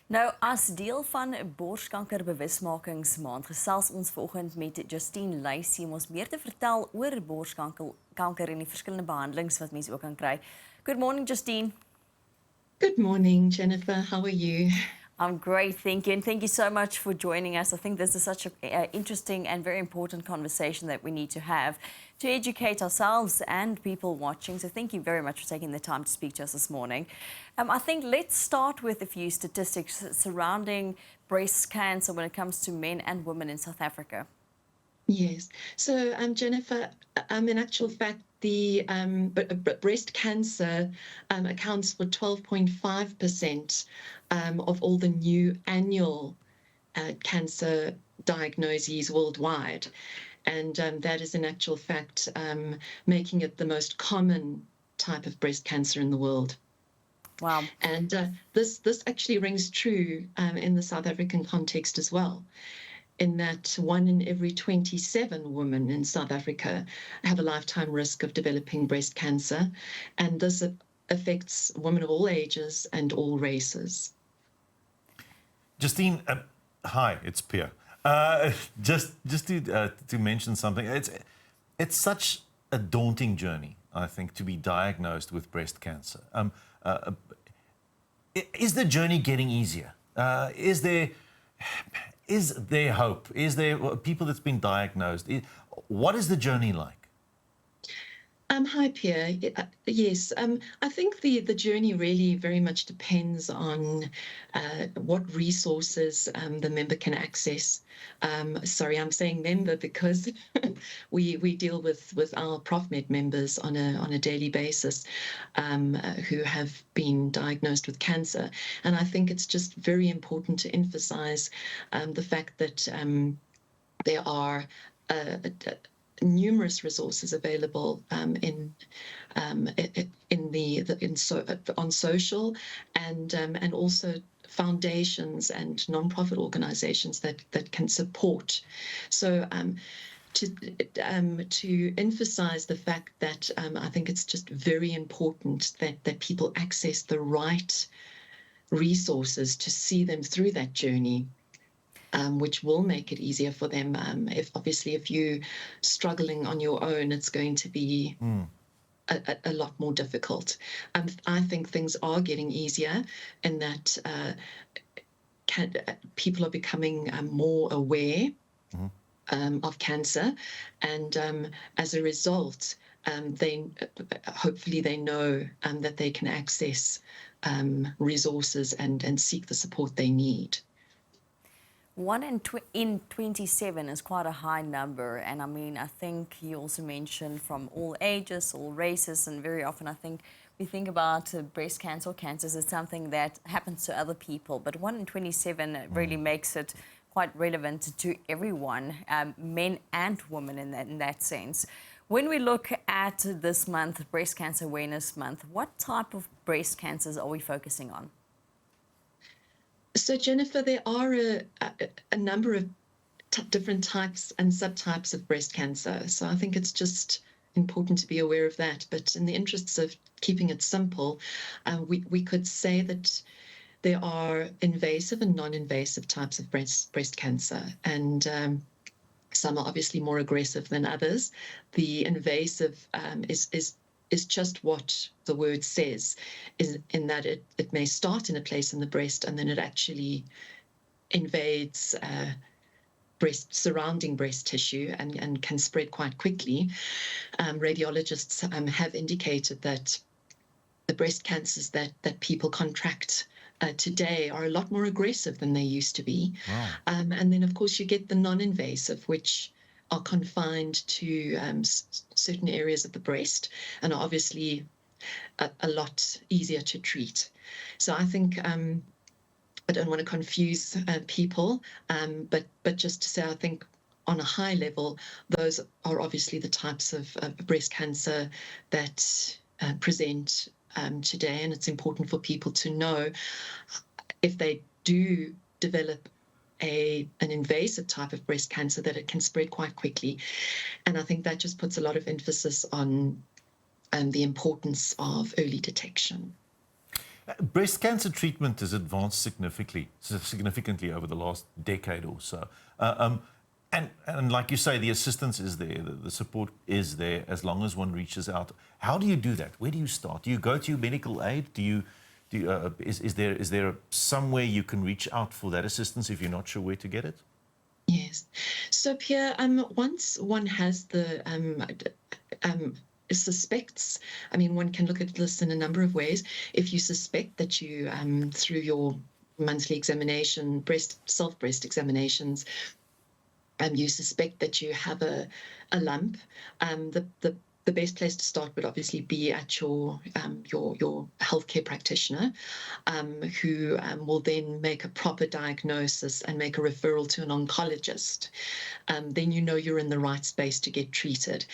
Nou, as deel van borskankerbewusmakingsmaand gesels ons vanoggend met Justine Lacy om ons meer te vertel oor borskanker en die verskillende behandelings wat mense ook kan kry. Good morning, Justine. Good morning, Jennifer. How are you? I'm great, thank you, and thank you so much for joining us. I think this is such an interesting and very important conversation that we need to have to educate ourselves and people watching. So thank you very much for taking the time to speak to us this morning. I think let's start with a few statistics surrounding breast cancer when it comes to men and women in South Africa. Yes. So, Jennifer, in actual fact, the breast cancer accounts for 12.5% of all the new annual cancer diagnoses worldwide. And that is in actual fact making it the most common type of breast cancer in the world. Wow. And this actually rings true in the South African context as well, in that 1 in every 27 women in South Africa have a lifetime risk of developing breast cancer, and this affects women of all ages and all races. Justine, hi, it's Pierre. Just to mention something, it's such a daunting journey, I think, to be diagnosed with breast cancer. Is the journey getting easier? Is there hope? Is there people that's been diagnosed? What is the journey like? Hi, Pierre. Yes, I think the journey really very much depends on what resources the member can access. Sorry, I'm saying member because we deal with our ProfMed members on a daily basis who have been diagnosed with cancer. And I think it's just very important to emphasize the fact that there are numerous resources available on social and also foundations and non-profit organizations that can support. So to emphasize the fact that I think it's just very important that people access the right resources to see them through that journey. Which will make it easier for them. If you're struggling on your own, it's going to be a lot more difficult. I think things are getting easier in that people are becoming more aware of cancer, and as a result, hopefully they know that they can access resources and seek the support they need. 1 in 27 is quite a high number, and I think you also mentioned from all ages, all races, and very often I think we think about breast cancer or cancers as something that happens to other people, but 1 in 27 really makes it quite relevant to everyone, men and women in that sense. When we look at this month, Breast Cancer Awareness Month, what type of breast cancers are we focusing on? So, Jennifer, there are a number of different types and subtypes of breast cancer. So I think it's just important to be aware of that. But in the interests of keeping it simple, we could say that there are invasive and non-invasive types of breast cancer. And some are obviously more aggressive than others. The invasive is just what the word says, is in that it may start in a place in the breast and then it actually invades surrounding breast tissue and can spread quite quickly. Radiologists have indicated that the breast cancers that people contract today are a lot more aggressive than they used to be. Wow. And then, of course, you get the non-invasive, which are confined to certain areas of the breast and are obviously a lot easier to treat. So I think I don't want to confuse people, but just to say, I think on a high level, those are obviously the types of breast cancer that present today, and it's important for people to know if they do develop an invasive type of breast cancer that it can spread quite quickly. And I think that just puts a lot of emphasis on the importance of early detection. Breast cancer treatment has advanced significantly over the last decade or so. And like you say, the assistance is there, the support is there as long as one reaches out. How do you do that? Where do you start? Do you go to your medical aid? Is there somewhere you can reach out for that assistance if you're not sure where to get it? Yes. So, Pierre, once one has the suspects, I mean, one can look at this in a number of ways. If you suspect that you, through your monthly examination, self-breast examinations, you suspect that you have a lump, the best place to start would obviously be at your healthcare practitioner, who will then make a proper diagnosis and make a referral to an oncologist. Then you know you're in the right space to get treated.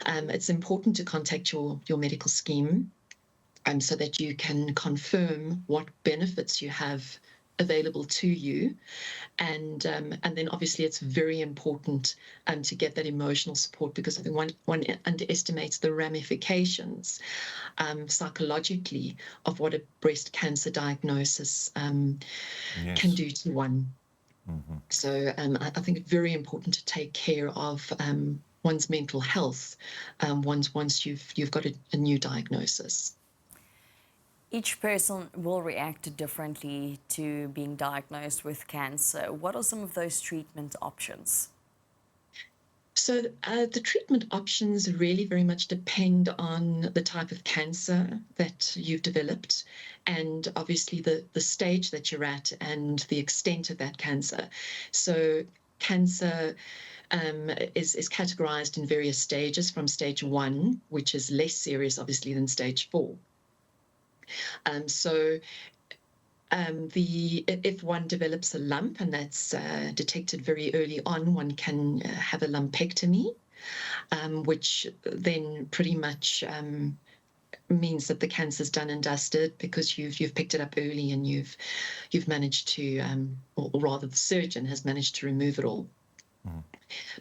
It's important to contact your medical scheme, so that you can confirm what benefits you have available to you, and then obviously it's very important to get that emotional support, because I think one underestimates the ramifications psychologically of what a breast cancer diagnosis Yes. can do to one. So I think it's very important to take care of one's mental health once you've got a new diagnosis. Each person will react differently to being diagnosed with cancer. What are some of those treatment options? So the treatment options really very much depend on the type of cancer that you've developed, and obviously the stage that you're at and the extent of that cancer. So cancer is categorized in various stages, from stage 1, which is less serious obviously than stage 4. If one develops a lump and that's detected very early on, one can have a lumpectomy, which then pretty much means that the cancer's done and dusted, because you've picked it up early and you've managed to, or rather the surgeon has managed to remove it all.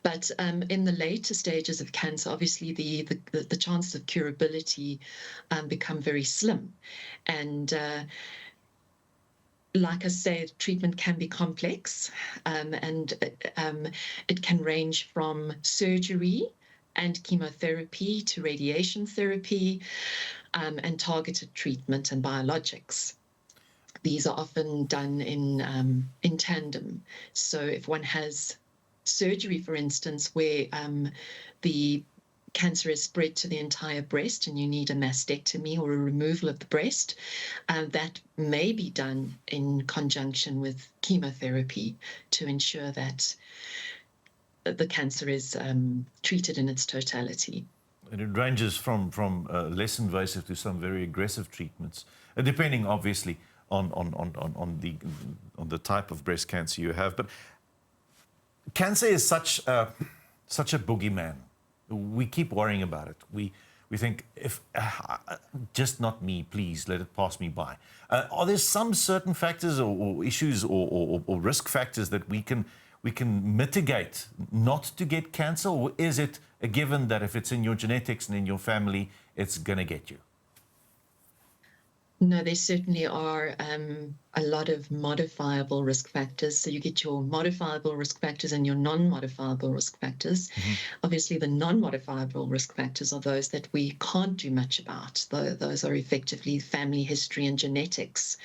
But in the later stages of cancer, obviously the chances of curability become very slim. And like I say, treatment can be complex, and it can range from surgery and chemotherapy to radiation therapy, and targeted treatment and biologics. These are often done in tandem. So if one has surgery, for instance, where the cancer is spread to the entire breast and you need a mastectomy or a removal of the breast, that may be done in conjunction with chemotherapy to ensure that the cancer is treated in its totality. And it ranges from less invasive to some very aggressive treatments, depending obviously on the type of breast cancer you have. But cancer is such a boogeyman. We keep worrying about it. We think, if just not me, please let it pass me by. Are there some certain factors or issues or risk factors that we can mitigate not to get cancer, or is it a given that if it's in your genetics and in your family, it's going to get you? No, there certainly are a lot of modifiable risk factors. So you get your modifiable risk factors and your non-modifiable risk factors. Obviously, the non-modifiable risk factors are those that we can't do much about. Those are effectively family history and genetics,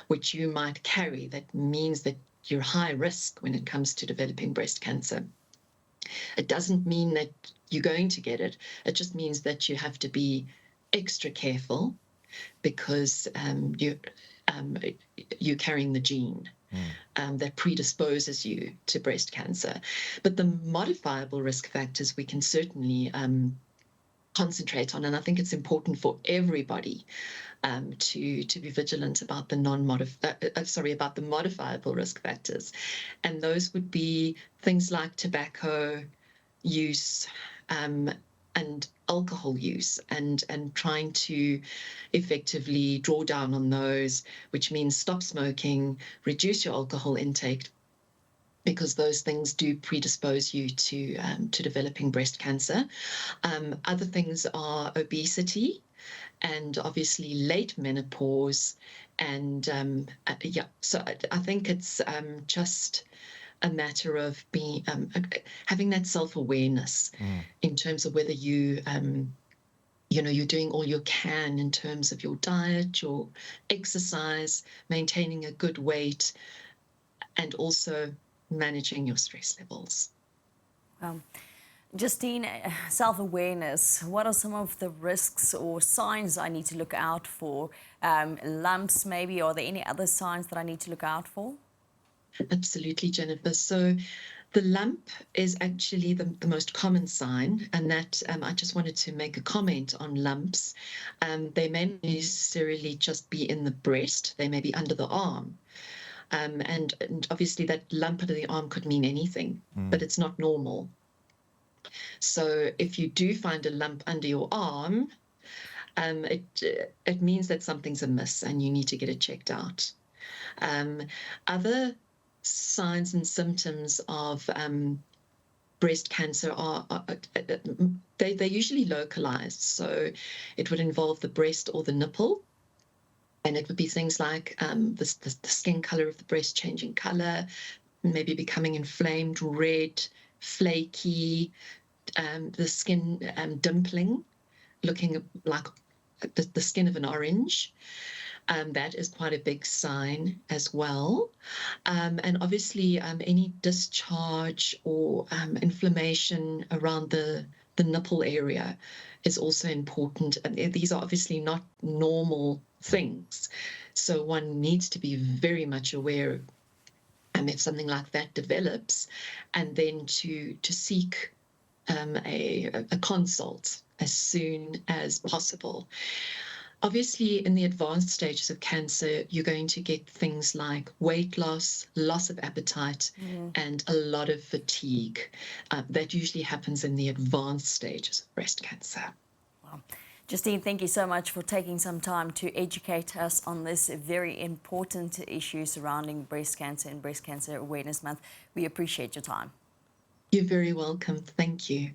which you might carry. That means that you're high risk when it comes to developing breast cancer. It doesn't mean that you're going to get it. It just means that you have to be extra careful, because you're carrying the gene that predisposes you to breast cancer. But the modifiable risk factors we can certainly concentrate on, and I think it's important for everybody to be vigilant about the about the modifiable risk factors, and those would be things like tobacco use, and alcohol use, and trying to effectively draw down on those, which means stop smoking, reduce your alcohol intake, because those things do predispose you to developing breast cancer. Other things are obesity and obviously late menopause. And yeah, so I think it's just a matter of being having that self-awareness in terms of whether you you know, you're doing all you can in terms of your diet, your exercise, maintaining a good weight, and also managing your stress levels. Justine, self-awareness, what are some of the risks or signs I need to look out for? Lumps maybe, are there any other signs that I need to look out for? Absolutely, Jennifer. So the lump is actually the most common sign, and that I just wanted to make a comment on lumps. They may not necessarily just be in the breast, they may be under the arm. And obviously that lump under the arm could mean anything, but it's not normal. So if you do find a lump under your arm, it means that something's amiss and you need to get it checked out. Other signs and symptoms of breast cancer are they're usually localized. So it would involve the breast or the nipple. And it would be things like the skin color of the breast changing color, maybe becoming inflamed, red, flaky, the skin dimpling, looking like the skin of an orange. That is quite a big sign as well. And obviously any discharge or inflammation around the nipple area is also important. And these are obviously not normal things. So one needs to be very much aware if something like that develops, and then to seek a consult as soon as possible. Obviously, in the advanced stages of cancer, you're going to get things like weight loss, loss of appetite, and a lot of fatigue. That usually happens in the advanced stages of breast cancer. Wow. Justine, thank you so much for taking some time to educate us on this very important issue surrounding breast cancer and Breast Cancer Awareness Month. We appreciate your time. You're very welcome. Thank you.